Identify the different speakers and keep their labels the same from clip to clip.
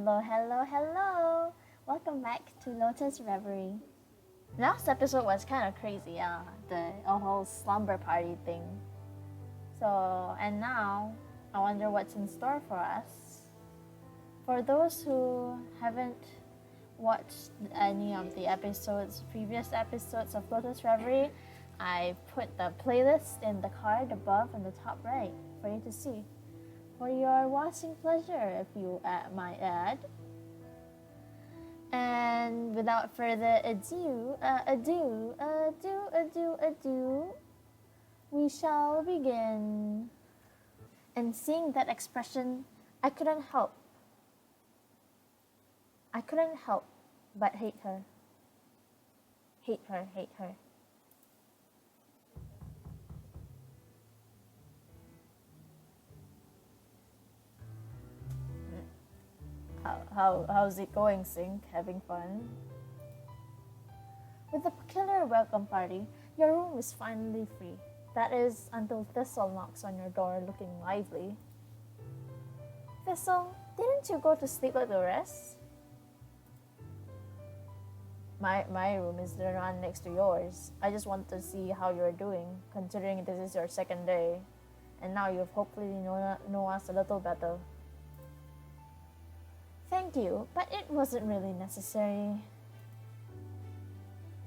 Speaker 1: Hello. Welcome back to Lotus Reverie. Last episode was kind of crazy, the whole slumber party thing. And now, I wonder what's in store for us. For those who haven't watched any of the previous episodes of Lotus Reverie, I put the playlist in the card above in the top right for you to see. For your watching pleasure, if you might add. And without further ado, we shall begin. And seeing that expression, I couldn't help but hate her. Hate her. How's it going, Sync? Having fun? With the killer welcome party, your room is finally free. That is, until Thistle knocks on your door looking lively. Thistle, didn't you go to sleep like the rest? My room is the one next to yours. I just want to see how you're doing, considering this is your second day. And now you've hopefully know us a little better. Thank you, but it wasn't really necessary.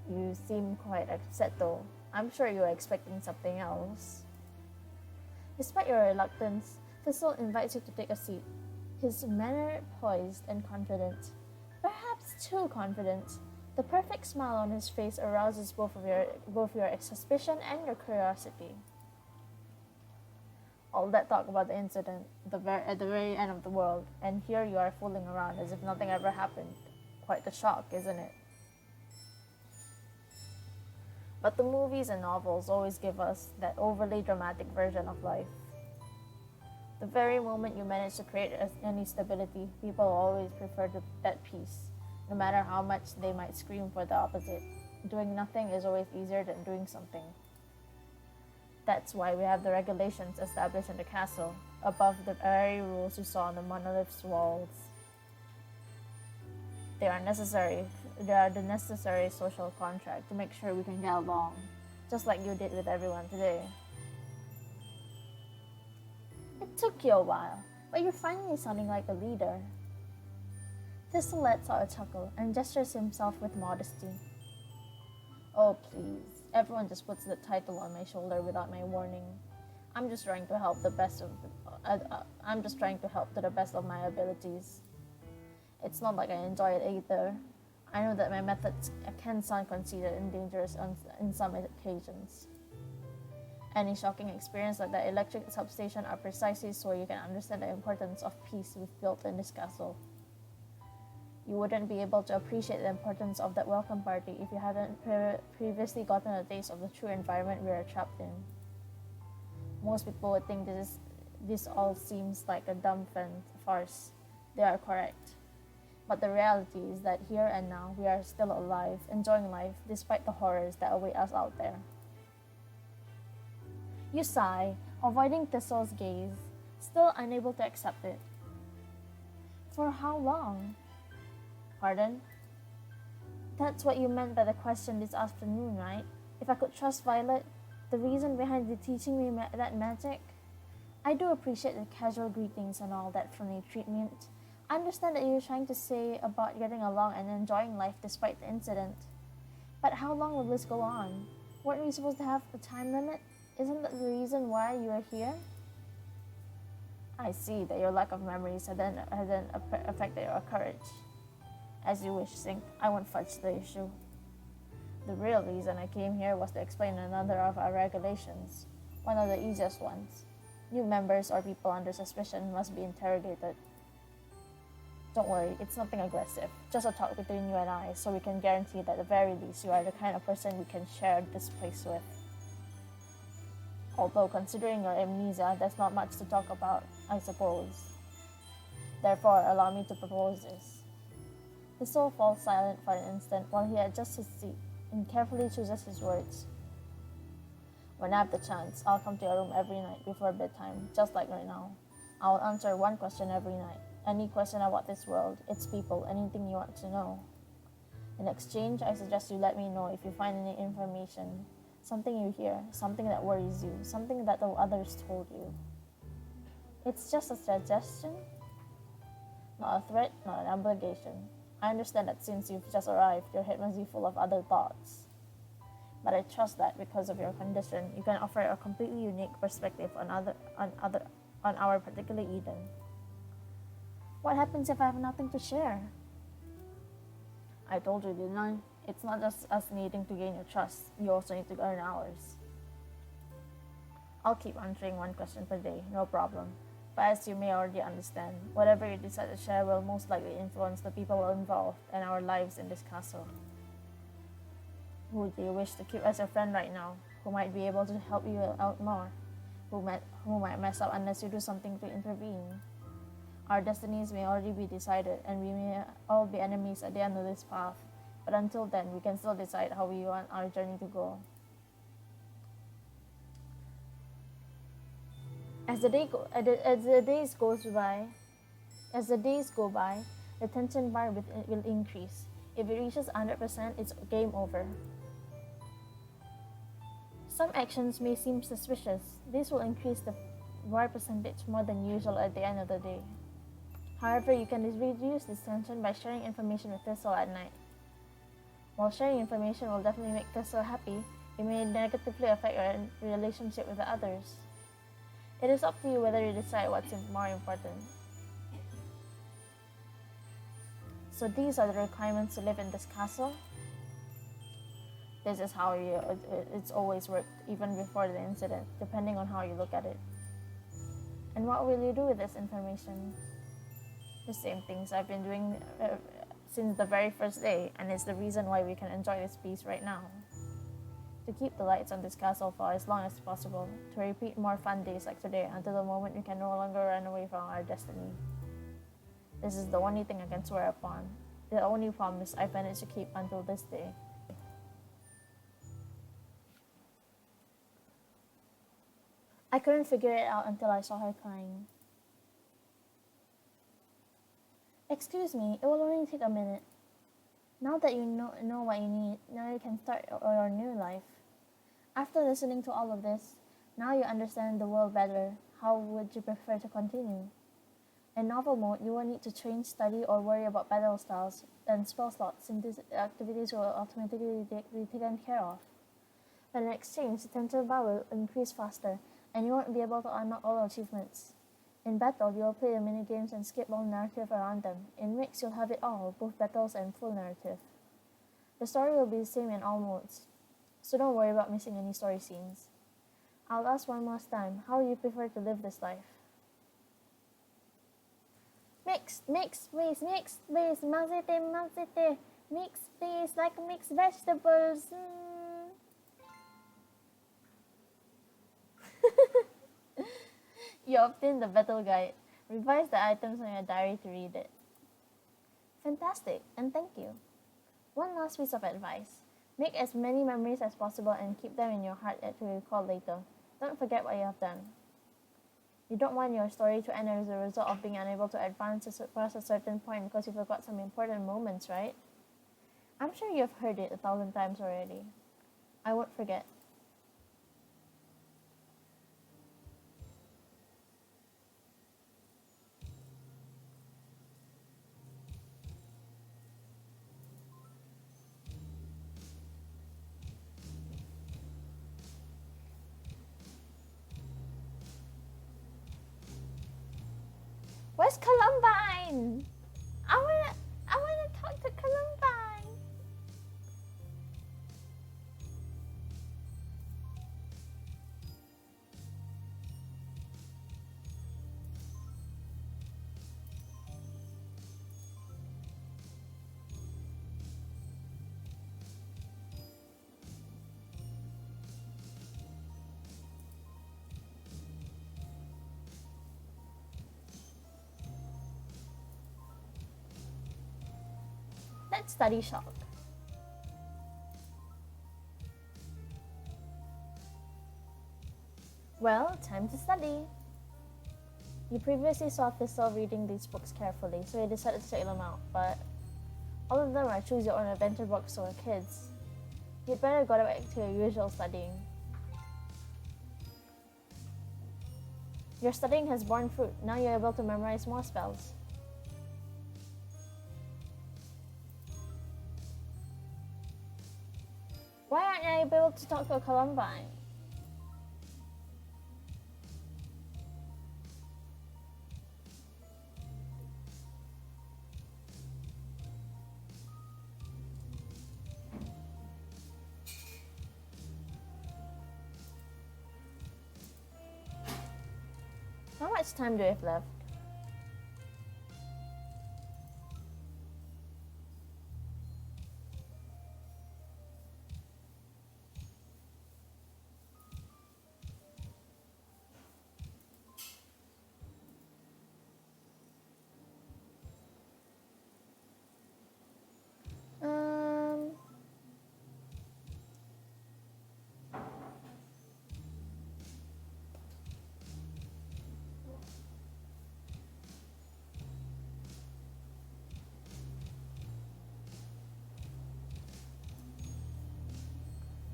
Speaker 1: You seem quite upset though. I'm sure you were expecting something else. Despite your reluctance, Thistle invites you to take a seat. His manner poised and confident. Perhaps too confident. The perfect smile on his face arouses both your suspicion and your curiosity. All that talk about the incident at the very end of the world, and here you are fooling around as if nothing ever happened. Quite the shock, isn't it? But the movies and novels always give us that overly dramatic version of life. The very moment you manage to create any stability, people always prefer that peace, no matter how much they might scream for the opposite. Doing nothing is always easier than doing something. That's why we have the regulations established in the castle, above the very rules you saw on the monolith's walls. They are the necessary social contract to make sure we can get along, just like you did with everyone today. It took you a while, but you're finally sounding like a leader. Thistle lets out a chuckle and gestures himself with modesty. Oh, please. Everyone just puts the title on my shoulder without my warning. I'm just trying to help to the best of my abilities. It's not like I enjoy it either. I know that my methods can sound conceited and dangerous in some occasions. Any shocking experience like the electric substation are precisely so you can understand the importance of peace we've built in this castle. You wouldn't be able to appreciate the importance of that welcome party if you hadn't previously gotten a taste of the true environment we are trapped in. Most people would think this all seems like a dumb farce. They are correct. But the reality is that here and now we are still alive, enjoying life despite the horrors that await us out there. You sigh, avoiding Thistle's gaze, still unable to accept it. For how long? Pardon? That's what you meant by the question this afternoon, right? If I could trust Violet, the reason behind the teaching me that magic? I do appreciate the casual greetings and all that friendly treatment. I understand that you're trying to say about getting along and enjoying life despite the incident. But how long will this go on? Weren't we supposed to have a time limit? Isn't that the reason why you are here? I see that your lack of memories hasn't affected your courage. As you wish, Sync. I won't fudge the issue. The real reason I came here was to explain another of our regulations, one of the easiest ones. New members or people under suspicion must be interrogated. Don't worry, it's nothing aggressive, just a talk between you and I, so we can guarantee that at the very least you are the kind of person we can share this place with. Although, considering your amnesia, there's not much to talk about, I suppose. Therefore, allow me to propose this. The soul falls silent for an instant while he adjusts his seat and carefully chooses his words. When I have the chance, I'll come to your room every night before bedtime, just like right now. I'll answer one question every night. any question about this world, its people, anything you want to know. In exchange, I suggest you let me know if you find any information, something you hear, something that worries you, something that the others told you. It's just a suggestion, not a threat, not an obligation. I understand that since you've just arrived, your head must be full of other thoughts. But I trust that because of your condition, you can offer a completely unique perspective on our particular Eden. What happens if I have nothing to share? I told you, didn't I? It's not just us needing to gain your trust, you also need to earn ours. I'll keep answering one question per day, no problem. But as you may already understand, whatever you decide to share will most likely influence the people involved and our lives in this castle. Who do you wish to keep as your friend right now? Who might be able to help you out more? Who might mess up unless you do something to intervene? Our destinies may already be decided, and we may all be enemies at the end of this path. But until then, we can still decide how we want our journey to go. As the days go by, the tension bar will increase. If it reaches 100%, it's game over. Some actions may seem suspicious. This will increase the bar percentage more than usual at the end of the day. However, you can reduce this tension by sharing information with Thistle at night. While sharing information will definitely make Thistle happy, it may negatively affect your relationship with the others. It is up to you whether you decide what's more important. So these are the requirements to live in this castle. This is how it's always worked, even before the incident, depending on how you look at it. And what will you do with this information? The same things I've been doing since the very first day, and it's the reason why we can enjoy this peace right now. To keep the lights on this castle for as long as possible, to repeat more fun days like today until the moment we can no longer run away from our destiny. This is the only thing I can swear upon, the only promise I've managed to keep until this day. I couldn't figure it out until I saw her crying. Excuse me, it will only take a minute. Now that you know what you need, now you can start your new life. After listening to all of this, now you understand the world better. How would you prefer to continue? In novel mode, you won't need to train, study, or worry about battle styles and spell slots, since these activities will automatically be taken care of. But in exchange, the tension bar will increase faster, and you won't be able to unlock all achievements. In battle, you'll play the minigames and skip all narrative around them. In Mix, you'll have it all, both battles and full narrative. The story will be the same in all modes, so don't worry about missing any story scenes. I'll ask one last time, how do you prefer to live this life? Mix, please, mazete, mix, please, like mixed vegetables. You obtained the battle guide. Revise the items on your diary to read it. Fantastic, and thank you. One last piece of advice. Make as many memories as possible and keep them in your heart to recall later. Don't forget what you have done. You don't want your story to end as a result of being unable to advance past a certain point because you forgot some important moments, right? I'm sure you've heard it 1,000 times already. I won't forget. Where's Columbine? I wanna talk to Columbine. Let's study shock. Well, time to study. You previously saw Thistle reading these books carefully, so you decided to take them out, but all of them are choose your own adventure books for kids. You'd better go back to your usual studying. Your studying has borne fruit. Now you're able to memorize more spells. Why aren't you able to talk to Columbine? How much time do we have left?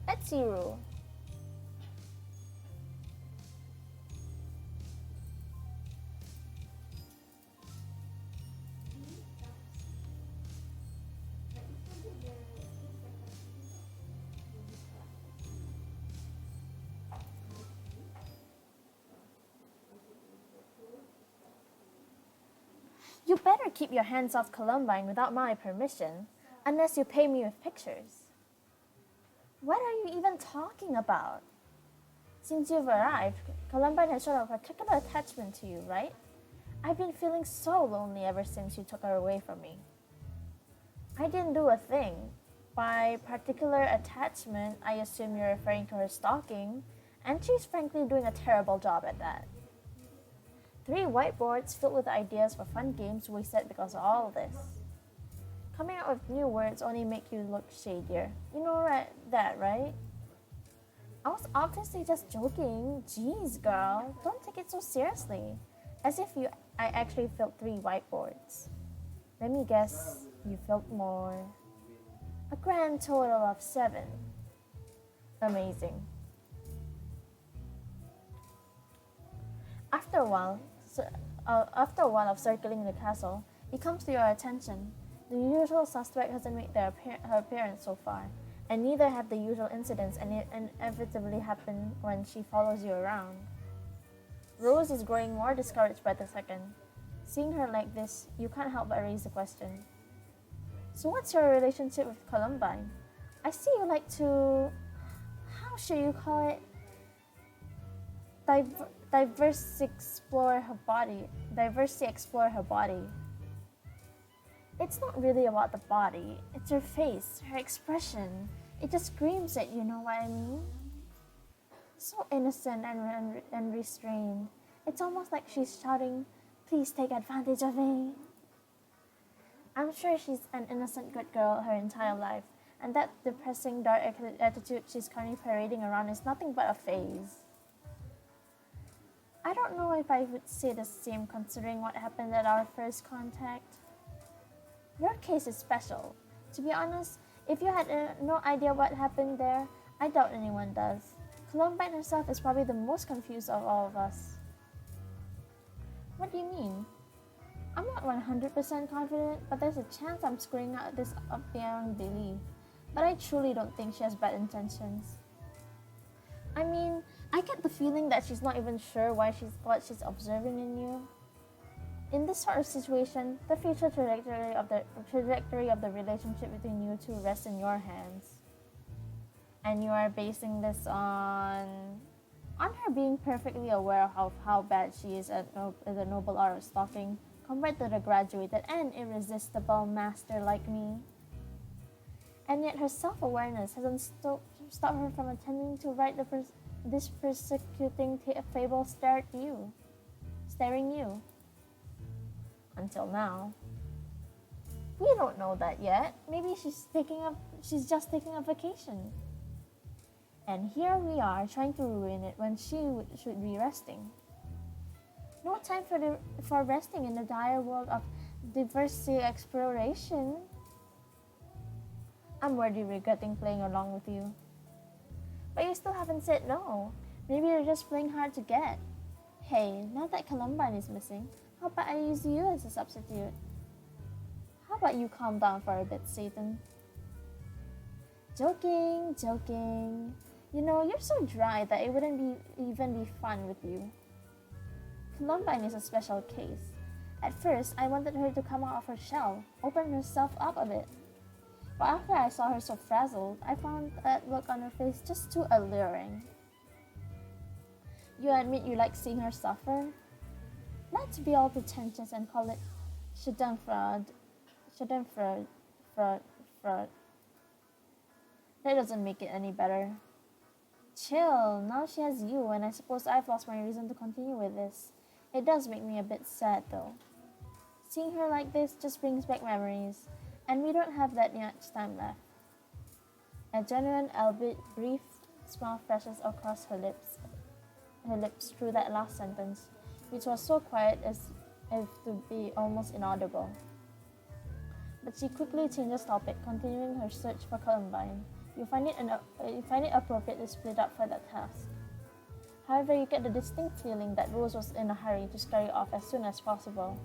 Speaker 1: Let's see, Rue. You better keep your hands off Columbine without my permission, unless you pay me with pictures. What are you even talking about? Since you've arrived, Columbine has shown a particular attachment to you, right? I've been feeling so lonely ever since you took her away from me. I didn't do a thing. By particular attachment, I assume you're referring to her stalking, and she's frankly doing a terrible job at that. 3 whiteboards filled with ideas for fun games wasted because of all this. Coming up with new words only make you look shadier. You know that, right? I was obviously just joking. Jeez, girl, don't take it so seriously. As if I actually filled 3 whiteboards. Let me guess, you filled more. A grand total of 7. Amazing. After a while of circling the castle, it comes to your attention. The usual suspect hasn't made her appearance so far, and neither have the usual incidents inevitably happen when she follows you around. Rose is growing more discouraged by the second. Seeing her like this, you can't help but raise the question. So what's your relationship with Columbine? I see you like to... how should you call it? Diversity explore her body. It's not really about the body, it's her face, her expression. It just screams it, you know what I mean? So innocent and restrained. It's almost like she's shouting, please take advantage of me. I'm sure she's an innocent good girl her entire life, and that depressing dark attitude she's currently parading around is nothing but a phase. I don't know if I would say the same considering what happened at our first contact. Your case is special. To be honest, if you had no idea what happened there, I doubt anyone does. Columbine herself is probably the most confused of all of us. What do you mean? I'm not 100% confident, but there's a chance I'm screwing this up beyond belief. But I truly don't think she has bad intentions. I mean, I get the feeling that she's not even sure what she's observing in you. In this sort of situation, the future trajectory of the relationship between you two rests in your hands. And you are basing this on her being perfectly aware of how bad she is at the noble art of stalking, compared to the graduated and irresistible master like me. And yet her self-awareness hasn't stopped her from attempting to write this persecuting fable staring you. Until now. We don't know that yet. Maybe she's just taking a vacation. And here we are trying to ruin it when she should be resting. No time for resting in the dire world of diversity exploration. I'm already regretting playing along with you. But you still haven't said no. Maybe you're just playing hard to get. Hey, now that Columbine is missing, how about I use you as a substitute? How about you calm down for a bit, Satan? Joking, joking. You know, you're so dry that it wouldn't even be fun with you. Columbine is a special case. At first, I wanted her to come out of her shell, open herself up a bit. But after I saw her so frazzled, I found that look on her face just too alluring. You admit you like seeing her suffer? Let's be all pretentious and call it Schadenfreude. Schadenfreude. That doesn't make it any better. Chill, now she has you, and I suppose I've lost my reason to continue with this. It does make me a bit sad, though. Seeing her like this just brings back memories, and we don't have that much time left. A genuine, albeit brief, smile flashes across her lips through that last sentence, which was so quiet as if to be almost inaudible. But she quickly changes topic, continuing her search for Columbine. You find it appropriate to split up for that task. However, you get the distinct feeling that Rose was in a hurry to scurry off as soon as possible.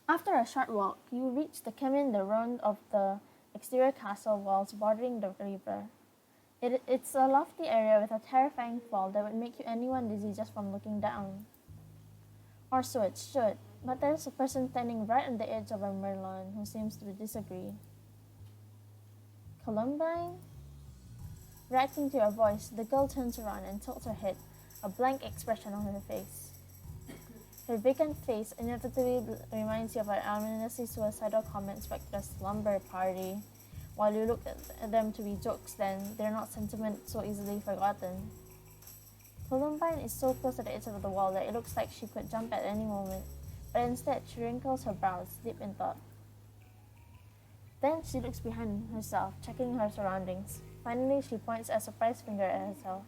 Speaker 1: After a short walk, you reach the chemin de ronde of the exterior castle walls bordering the river. It's a lofty area with a terrifying fall that would make anyone dizzy just from looking down. Or so it should, but there's a person standing right on the edge of a merlon who seems to disagree. Columbine? Reacting to your voice, the girl turns around and tilts her head, a blank expression on her face. Her vacant face inevitably reminds you of her ominously suicidal comments back to the slumber party. While you look at them to be jokes then, they're not sentiment so easily forgotten. Columbine is so close to the edge of the wall that it looks like she could jump at any moment, but instead she wrinkles her brows, deep in thought. Then she looks behind herself, checking her surroundings. Finally, she points a surprised finger at herself.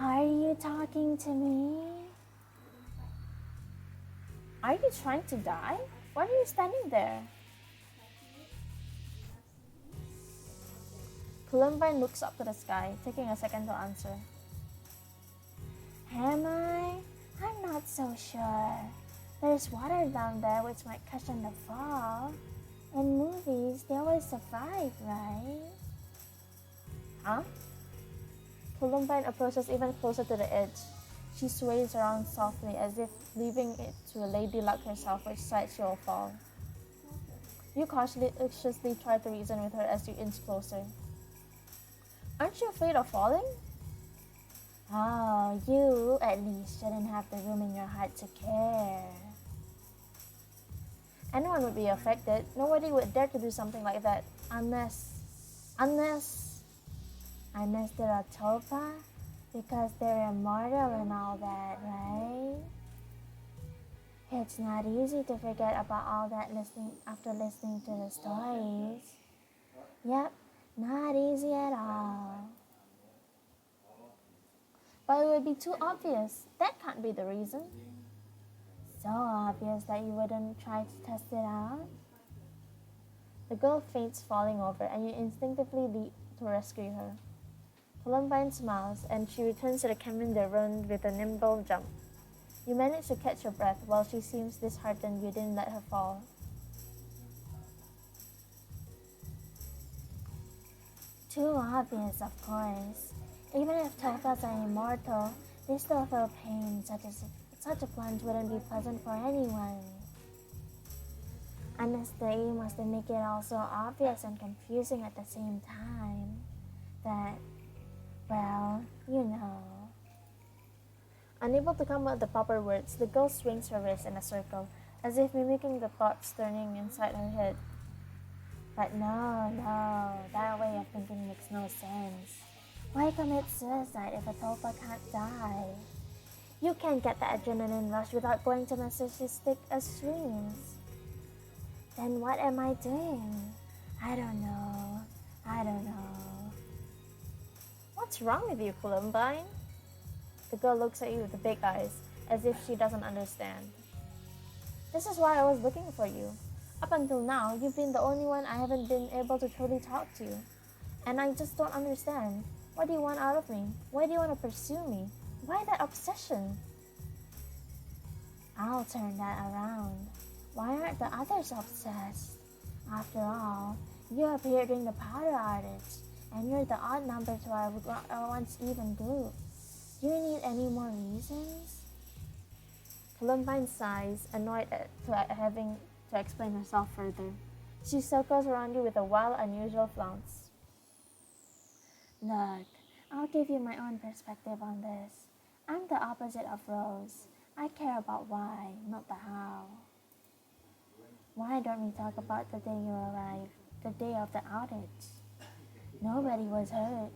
Speaker 1: Are you talking to me? Are you trying to die? Why are you standing there? Columbine looks up to the sky, taking a second to answer. Am I? I'm not so sure. There's water down there which might cushion the fall. In movies, they always survive, right? Huh? Columbine approaches even closer to the edge. She sways around softly as if leaving it to Lady Luck herself which side she will fall. You cautiously try to reason with her as you inch closer. Aren't you afraid of falling? Oh, you at least shouldn't have the room in your heart to care. Anyone would be affected. Nobody would dare to do something like that unless they're a Topa, because they're immortal and all that, right? It's not easy to forget about all that after listening to the stories. Yep, not easy at all. But it would be too obvious. That can't be the reason. So obvious that you wouldn't try to test it out. The girl faints, falling over, and you instinctively leap to rescue her. Columbine smiles, and she returns to the chemin de ronde with a nimble jump. You manage to catch your breath while she seems disheartened you didn't let her fall. Too obvious, of course. Even if Topas are immortal, they still feel pain. Such a plunge wouldn't be pleasant for anyone. Unless the aim was to make it all so obvious and confusing at the same time that, well, you know. Unable to come up with the proper words, the girl swings her wrist in a circle, as if mimicking the thoughts turning inside her head. But no, that way of thinking makes no sense. Why commit suicide if a Topa can't die? You can't get the adrenaline rush without going to masochistic extremes. Then what am I doing? I don't know. I don't know. What's wrong with you, Columbine? The girl looks at you with the big eyes, as if she doesn't understand. This is why I was looking for you. Up until now, you've been the only one I haven't been able to truly talk to. And I just don't understand. What do you want out of me? Why do you want to pursue me? Why that obsession? I'll turn that around. Why aren't the others obsessed? After all, you appeared during the powder outage, and you're the odd number to our once even group. Do you need any more reasons? Columbine sighs, annoyed at having to explain herself further. She circles around you with a wild, unusual flounce. Look, I'll give you my own perspective on this. I'm the opposite of Rose. I care about why, not the how. Why don't we talk about the day you arrived, the day of the outage? Nobody was hurt.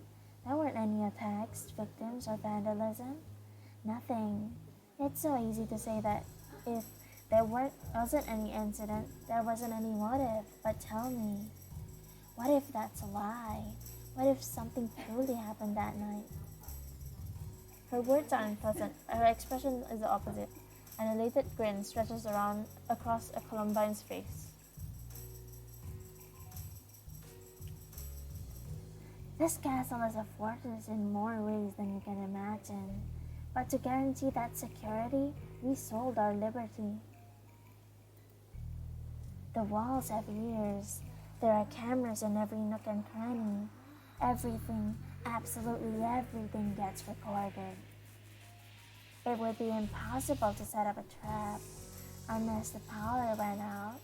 Speaker 1: There weren't any attacks, victims, or vandalism. Nothing. It's so easy to say that if there wasn't any incident, there wasn't any motive. But tell me, what if that's a lie? What if something truly happened that night? Her words are unpleasant. Her expression is the opposite. An elated grin stretches around across a Columbine's face. This castle is a fortress in more ways than you can imagine. But to guarantee that security, we sold our liberty. The walls have ears. There are cameras in every nook and cranny. Everything, absolutely everything gets recorded. It would be impossible to set up a trap unless the power went out.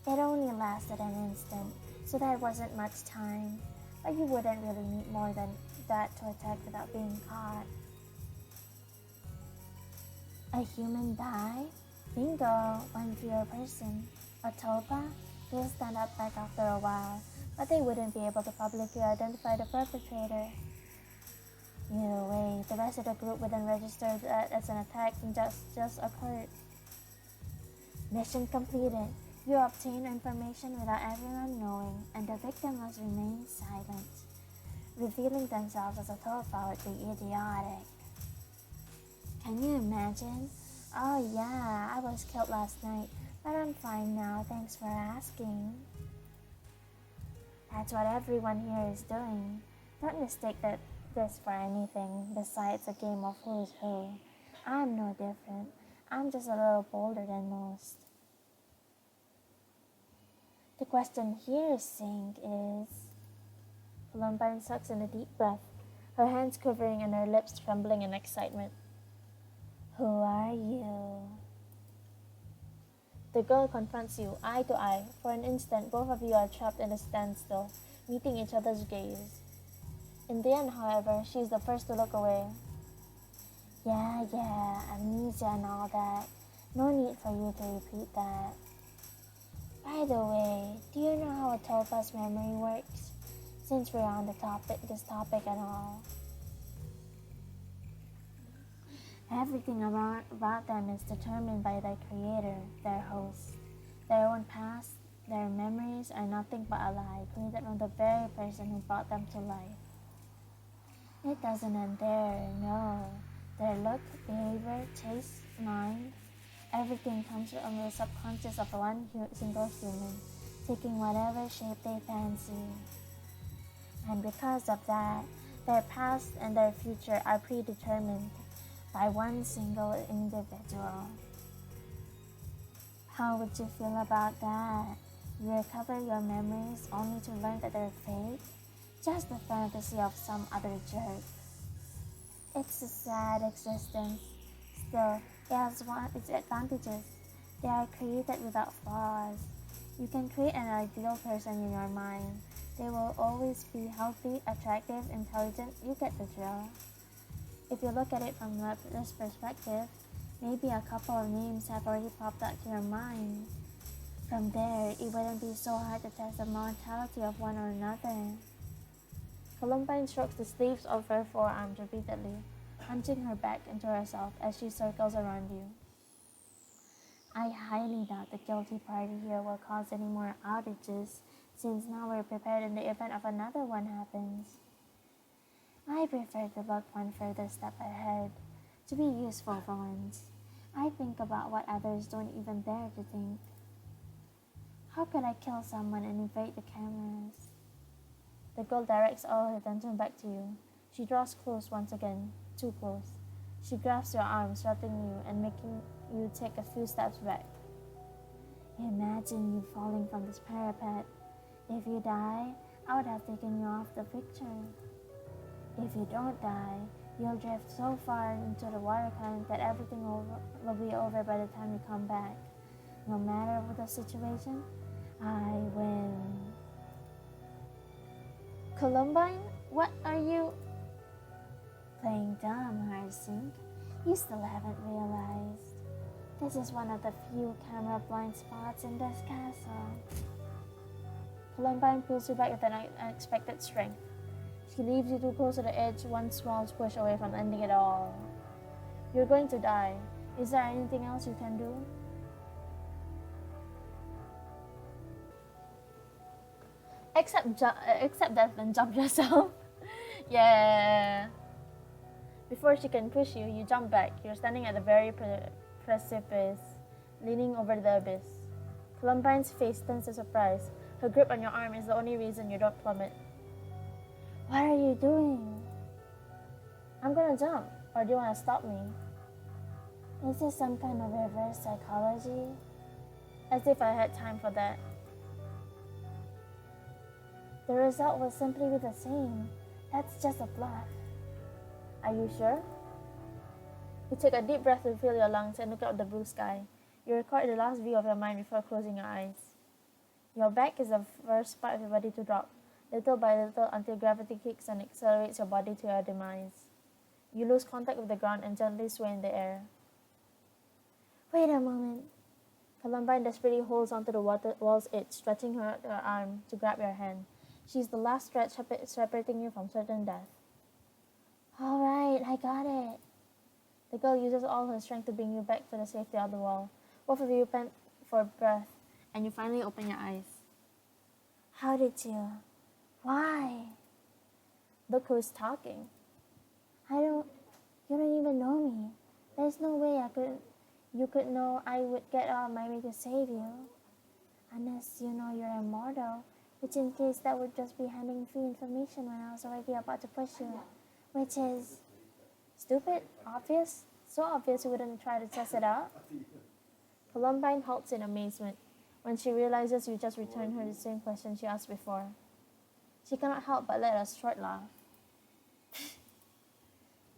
Speaker 1: It only lasted an instant, so there wasn't much time, but you wouldn't really need more than that to attack without being caught. A human die? Bingo, one fewer person. A tulpa? They'll stand up back after a while, but they wouldn't be able to publicly identify the perpetrator. Either way, the rest of the group wouldn't register that as an attack and just occurred. Mission completed. You obtain information without everyone knowing, and the victim must remain silent. Revealing themselves as a tulpa would be idiotic. Can you imagine? Oh yeah, I was killed last night, but I'm fine now, thanks for asking. That's what everyone here is doing. Don't mistake this for anything besides a game of who's who. I'm no different. I'm just a little bolder than most. The question here, Sink, is... Columbine sucks in a deep breath, her hands quivering and her lips trembling in excitement. Who are you? The girl confronts you, eye to eye. For an instant, both of you are trapped in a standstill, meeting each other's gaze. In the end, however, she's the first to look away. Yeah, amnesia and all that. No need for you to repeat that. By the way, do you know how a tulpa's memory works? Since we're on this topic and all. Everything about them is determined by their creator, their host. Their own past, their memories are nothing but a lie created on the very person who brought them to life. It doesn't end there, no. Their look, behavior, taste, mind, everything comes from the subconscious of one single human, taking whatever shape they fancy. And because of that, their past and their future are predetermined by one single individual. How would you feel about that? You recover your memories only to learn that they're fake? Just the fantasy of some other jerk. It's a sad existence. Still, it has its advantages. They are created without flaws. You can create an ideal person in your mind. They will always be healthy, attractive, intelligent. You get the drill. If you look at it from this perspective, maybe a couple of names have already popped out to your mind. From there, it wouldn't be so hard to test the mortality of one or another. Columbine strokes the sleeves of her forearms repeatedly, hunching her back into herself as she circles around you. I highly doubt the guilty party here will cause any more outages, since now we're prepared in the event of another one happens. I prefer to look one further step ahead, to be useful for once. I think about what others don't even dare to think. How could I kill someone and evade the cameras? The girl directs all her attention back to you. She draws close once again, too close. She grasps your arm, threatening you and making you take a few steps back. Imagine you falling from this parapet. If you die, I would have taken you off the picture. If you don't die, you'll drift so far into the water current that everything will be over by the time you come back. No matter what the situation, I win. Columbine, what are you? Playing dumb, Harsink. You still haven't realized. This is one of the few camera blind spots in this castle. Columbine pulls you back with an unexpected strength. She leaves you too close to the edge, one small push away from ending it all. You're going to die. Is there anything else you can do? Except death and jump yourself. Yeah. Before she can push you, you jump back. You're standing at the very precipice, leaning over the abyss. Columbine's face turns to surprise. Her grip on your arm is the only reason you don't plummet. What are you doing? I'm gonna jump. Or do you want to stop me? Is this some kind of reverse psychology? As if I had time for that. The result will simply be the same. That's just a bluff. Are you sure? You take a deep breath to fill your lungs and look up at the blue sky. You record the last view of your mind before closing your eyes. Your back is the first part of your body to drop, little by little until gravity kicks and accelerates your body to your demise. You lose contact with the ground and gently sway in the air. Wait a moment. Columbine desperately holds onto the wall's edge, stretching her arm to grab your hand. She's the last stretch separating you from certain death. All right, I got it. The girl uses all her strength to bring you back to the safety of the wall. Both of you pant for breath, and you finally open your eyes. How did you? Why? Look who's talking. You don't even know me. There's no way you could know I would get out of my way to save you. Unless you know you're immortal, which in case that would just be handing free information when I was already about to push you. Which is stupid, obvious, so obvious you wouldn't try to test it out. Columbine halts in amazement when she realizes you just returned her the same question she asked before. She cannot help but let a short laugh.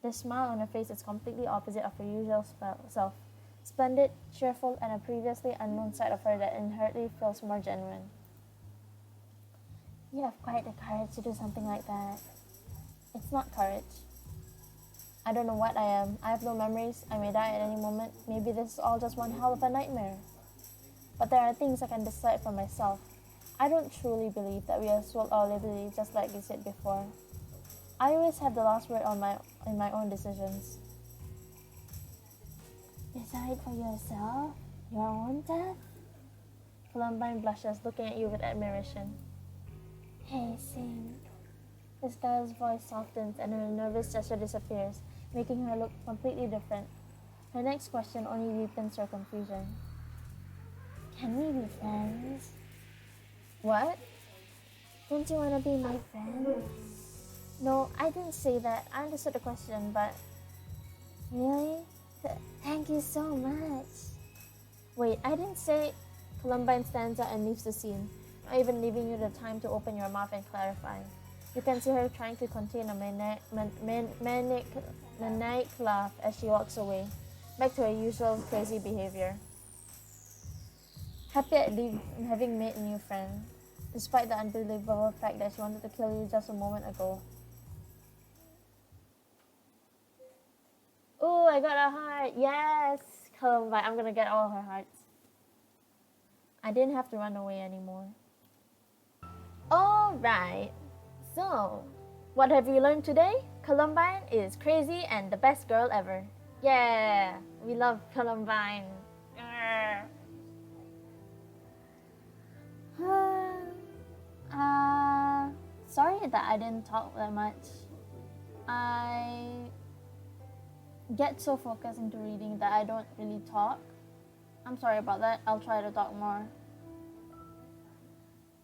Speaker 1: The smile on her face is completely opposite of her usual self. Splendid, cheerful, and a previously unknown side of her that inherently feels more genuine. You have quite the courage to do something like that. It's not courage. I don't know what I am. I have no memories. I may die at any moment. Maybe this is all just one hell of a nightmare. But there are things I can decide for myself. I don't truly believe that we are sold our liberty just like you said before. I always have the last word in my own decisions. Decide for yourself? Your own death? Columbine blushes, looking at you with admiration. Hey, sing. This girl's voice softens and her nervous gesture disappears, making her look completely different. Her next question only deepens her confusion. Can we be friends? What? Don't you want to be my friend? No, I didn't say that. I understood the question, but... Really? Thank you so much. Wait, I didn't say... Columbine stands up and leaves the scene, not even leaving you the time to open your mouth and clarify. You can see her trying to contain a maniac laugh as she walks away, back to her usual crazy behavior. Happy at having made a new friend, despite the unbelievable fact that she wanted to kill you just a moment ago. Ooh, I got a heart! Yes! Columbine, I'm gonna get all her hearts. I didn't have to run away anymore. Alright, so, what have we learned today? Columbine is crazy and the best girl ever. Yeah, we love Columbine. Arr. Sorry that I didn't talk that much. I get so focused into reading that I don't really talk. I'm sorry about that. I'll try to talk more.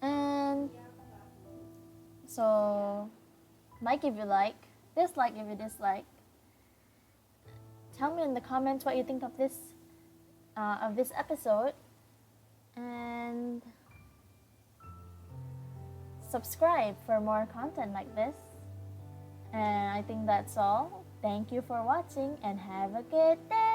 Speaker 1: And so, like if you like, dislike if you dislike. Tell me in the comments what you think of this episode, and subscribe for more content like this. And I think that's all. Thank you for watching and have a good day.